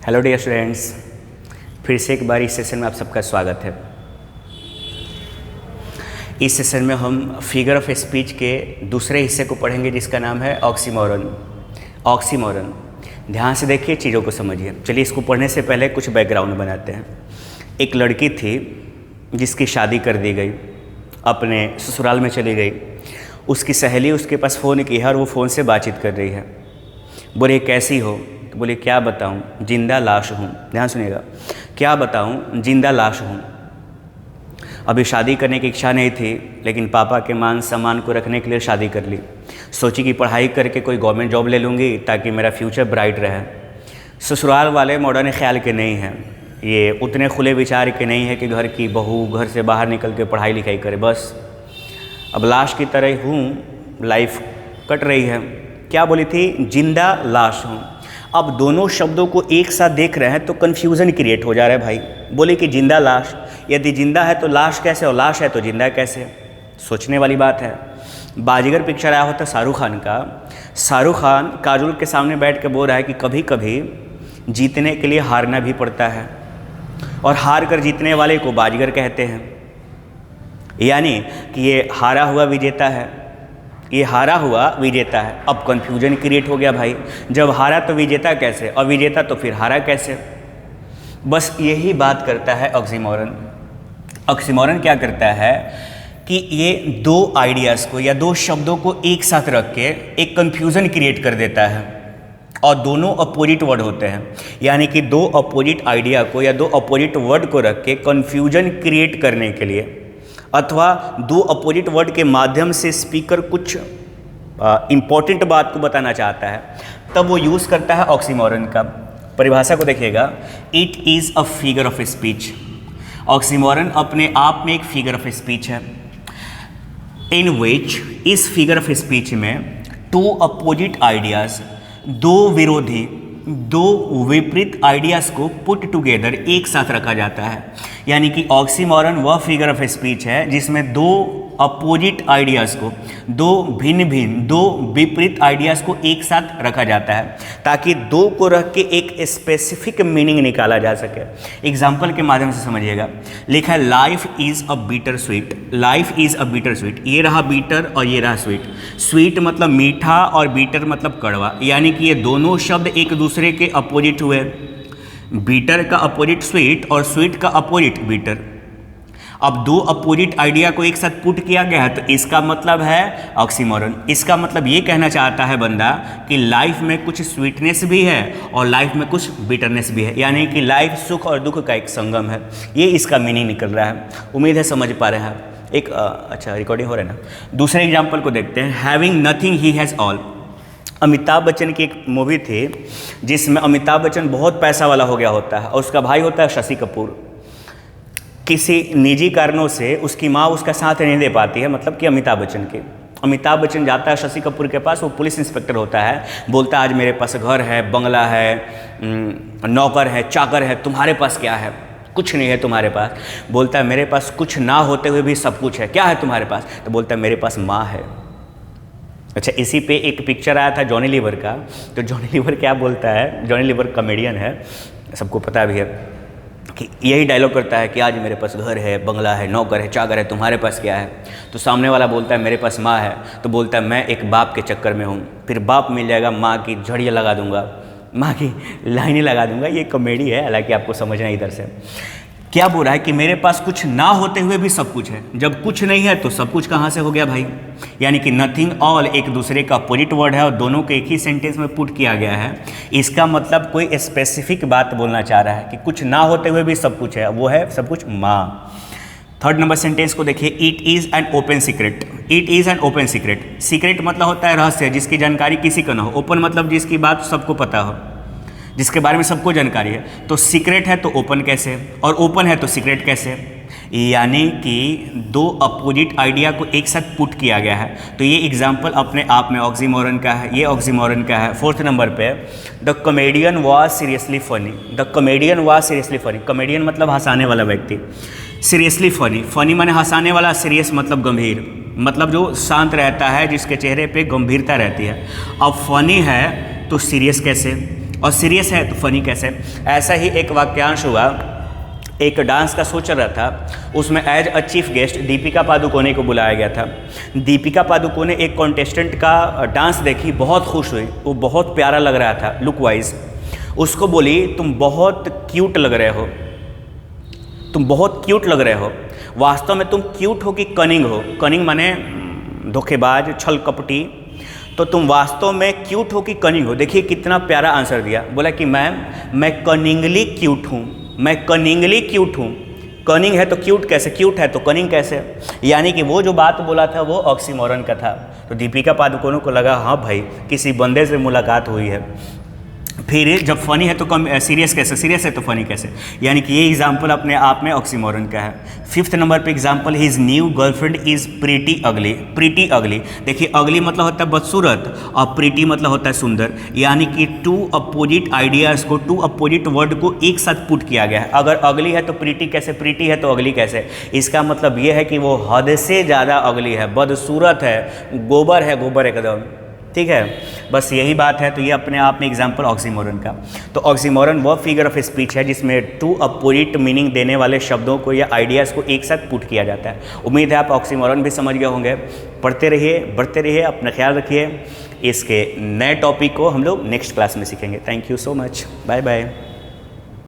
Hello dear students, फिर से एक बार इस सेशन में आप सबका स्वागत है। इस सेशन में हम फिगर ऑफ स्पीच के दूसरे हिस्से को पढ़ेंगे जिसका नाम है ऑक्सीमोरन। ऑक्सीमोरन, ध्यान से देखिए, चीज़ों को समझिए। चलिए इसको पढ़ने से पहले कुछ बैकग्राउंड बनाते हैं। एक लड़की थी जिसकी शादी कर दी गई, अपने ससुराल में चली गई। उसकी सहेली उसके पास फ़ोन की है और वो फ़ोन से बातचीत कर रही है। बोले कैसी हो? तो बोले क्या बताऊं, जिंदा लाश हूँ। ध्यान सुनिएगा, क्या बताऊं, जिंदा लाश हूँ। अभी शादी करने की इच्छा नहीं थी, लेकिन पापा के मान सम्मान को रखने के लिए शादी कर ली। सोची कि पढ़ाई करके कोई गवर्नमेंट जॉब ले लूँगी ताकि मेरा फ्यूचर ब्राइट रहे। ससुराल वाले मॉडर्न ख्याल के नहीं हैं, ये उतने खुले विचार के नहीं है कि घर की बहू घर से बाहर निकल के पढ़ाई लिखाई करे। बस अब लाश की तरह हूँ, लाइफ कट रही है। क्या बोली थी? जिंदा लाश हूँ। अब दोनों शब्दों को एक साथ देख रहे हैं तो कन्फ्यूज़न क्रिएट हो जा रहा है भाई। बोले कि जिंदा लाश, यदि जिंदा है तो लाश कैसे और लाश है तो जिंदा कैसे? सोचने वाली बात है। बाजीगर पिक्चर आया होता शाहरुख खान का। शाहरुख खान काजोल के सामने बैठ के बोल रहा है कि कभी कभी जीतने के लिए हारना भी पड़ता है, और हार कर जीतने वाले को बाजीगर कहते हैं। यानी कि ये हारा हुआ विजेता है, ये हारा हुआ विजेता है। अब कन्फ्यूजन क्रिएट हो गया भाई, जब हारा तो विजेता कैसे और विजेता तो फिर हारा कैसे? बस यही बात करता है ऑक्सीमोरन। ऑक्सीमोरन क्या करता है कि ये दो आइडियाज़ को या दो शब्दों को एक साथ रख के एक कन्फ्यूज़न क्रिएट कर देता है, और दोनों अपोजिट वर्ड होते हैं। यानी कि दो अपोजिट आइडिया को या दो अपोजिट वर्ड को रख के कन्फ्यूजन क्रिएट करने के लिए, अथवा दो अपोजिट वर्ड के माध्यम से स्पीकर कुछ इम्पॉर्टेंट बात को बताना चाहता है, तब वो यूज़ करता है ऑक्सीमोरन का। परिभाषा को देखिएगा, it is a figure of speech. Oxymoron अपने आप में एक फिगर ऑफ स्पीच है, इन विच, इस फिगर ऑफ स्पीच में टू अपोजिट आइडियाज़, दो विरोधी, दो विपरीत आइडियाज़ को पुट टुगेदर एक साथ रखा जाता है। यानी कि ऑक्सीमोरन वह फिगर ऑफ स्पीच है जिसमें दो अपोजिट आइडियाज़ को, दो भिन्न भिन्न, दो विपरीत आइडियाज़ को एक साथ रखा जाता है, ताकि दो को रख के एक स्पेसिफिक मीनिंग निकाला जा सके। एग्जाम्पल के माध्यम से समझिएगा। लिखा है life is a bitter sweet. Life is a bitter sweet, ये रहा बीटर और ये रहा स्वीट। स्वीट मतलब मीठा और बीटर मतलब कड़वा, यानी कि ये दोनों शब्द एक दूसरे के अपोजिट हुए। बीटर का अपोजिट स्वीट और स्वीट का अपोजिट बीटर। अब दो अपोजिट आइडिया को एक साथ पुट किया गया है, तो इसका मतलब है ऑक्सीमोरन। इसका मतलब ये कहना चाहता है बंदा कि लाइफ में कुछ स्वीटनेस भी है और लाइफ में कुछ बिटरनेस भी है, यानी कि लाइफ सुख और दुख का एक संगम है। ये इसका मीनिंग निकल रहा है। उम्मीद है समझ पा रहे हैं आप। एक अच्छा रिकॉर्डिंग हो रहा है ना। दूसरे एग्जाम्पल को देखते हैं। Having nothing he has all. Amitabh Bachchan की एक मूवी थी जिसमें अमिताभ बच्चन बहुत पैसा वाला हो गया होता है और उसका भाई होता है शशि कपूर। किसी निजी कारणों से उसकी माँ उसका साथ नहीं दे पाती है, मतलब कि अमिताभ बच्चन की। अमिताभ बच्चन जाता है शशि कपूर के पास, वो पुलिस इंस्पेक्टर होता है। बोलता है आज मेरे पास घर है, बंगला है, नौकर है, चाकर है, तुम्हारे पास क्या है? कुछ नहीं है तुम्हारे पास। बोलता है मेरे पास कुछ ना होते हुए भी सब कुछ है। क्या है तुम्हारे पास? तो बोलता है मेरे पास माँ है। अच्छा, इसी पे एक पिक्चर आया था जॉनी लीवर का। तो जॉनी लीवर क्या बोलता है? जॉनी लीवर कॉमेडियन है, सबको पता भी है, कि यही डायलॉग करता है कि आज मेरे पास घर है, बंगला है, नौकर है, चाकर है, तुम्हारे पास क्या है? तो सामने वाला बोलता है मेरे पास माँ है। तो बोलता है मैं एक बाप के चक्कर में हूँ, फिर बाप मिल जाएगा, माँ की झड़ियाँ लगा दूंगा, माँ की लाइनें लगा दूंगा। ये कॉमेडी है, हालांकि आपको समझना इधर से। क्या बोल रहा है कि मेरे पास कुछ ना होते हुए भी सब कुछ है। जब कुछ नहीं है तो सब कुछ कहाँ से हो गया भाई? यानी कि नथिंग ऑल एक दूसरे का अपोजिट वर्ड है और दोनों को एक ही सेंटेंस में पुट किया गया है। इसका मतलब कोई स्पेसिफिक बात बोलना चाह रहा है कि कुछ ना होते हुए भी सब कुछ है, वो है सब कुछ माँ। थर्ड नंबर सेंटेंस को देखिए। It is an open secret. It is an open secret. Secret मतलब होता है रहस्य, जिसकी जानकारी किसी को ना हो। ओपन मतलब जिसकी बात सबको पता हो, जिसके बारे में सबको जानकारी है। तो सीक्रेट है तो ओपन कैसे, और ओपन है तो सीक्रेट कैसे? यानी कि दो अपोजिट आइडिया को एक साथ पुट किया गया है। तो ये एग्जाम्पल अपने आप में ऑक्सीमोरन का है, ये ऑक्सीमोरन का है। फोर्थ नंबर पे, the comedian was seriously funny. The comedian was seriously funny. Comedian मतलब हंसाने वाला व्यक्ति, सीरियसली फनी। फनी माने हंसाने वाला, सीरियस मतलब गंभीर, मतलब जो शांत रहता है, जिसके चेहरे पे गंभीरता रहती है। अब फनी है तो सीरियस कैसे? और सीरियस है तो फनी कैसे। ऐसा ही एक वाक्यांश हुआ, एक डांस का शो चल रहा था, उसमें as a chief guest Deepika Padukone को बुलाया गया था। दीपिका पादुकोणे एक कॉन्टेस्टेंट का डांस देखी, बहुत खुश हुई, वो बहुत प्यारा लग रहा था लुक वाइज। उसको बोली तुम बहुत क्यूट लग रहे हो, तुम बहुत क्यूट लग रहे हो। वास्तव में तुम क्यूट हो कि कनिंग हो? कनिंग माने धोखेबाज, छल कपटी। तो तुम वास्तव में क्यूट हो कि कनिंग हो? देखिए कितना प्यारा आंसर दिया। बोला कि मैम मैं कनिंगली क्यूट हूँ, मैं कनिंगली क्यूट हूँ। कनिंग है तो क्यूट कैसे, क्यूट है तो कनिंग कैसे? यानी कि वो जो बात बोला था वो ऑक्सीमोरन का था। तो दीपिका पादुकोणे को लगा हाँ भाई किसी बंदे से मुलाकात हुई है। फिर जब फनी है तो कम सीरियस कैसे, सीरियस है तो फनी कैसे? यानी कि ये एग्जाम्पल अपने आप में ऑक्सीमोरन का है। 5th नंबर पे example, his new girlfriend is pretty अगली। प्रीटी अगली, देखिए अगली मतलब होता है बदसूरत और प्रीटी मतलब होता है सुंदर। यानी कि टू अपोजिट आइडियाज़ को, टू अपोजिट वर्ड को एक साथ पुट किया गया है। अगर अगली है तो प्रीटी कैसे, प्रीटी है तो अगली कैसे? इसका मतलब ये है कि वो हद से ज़्यादा अगली है, बदसूरत है, गोबर है, गोबर एकदम। ठीक है, बस यही बात है। तो ये अपने आप में एग्जाम्पल ऑक्सीमोरन का। तो ऑक्सीमोरन वह फिगर ऑफ स्पीच है जिसमें टू अपोजिट मीनिंग देने वाले शब्दों को या आइडियाज़ को एक साथ पुट किया जाता है। उम्मीद है आप ऑक्सीमोरन भी समझ गए होंगे। पढ़ते रहिए, बढ़ते रहिए, अपना ख्याल रखिए। इसके नए टॉपिक को हम लोग नेक्स्ट क्लास में सीखेंगे। Thank you so much, bye bye.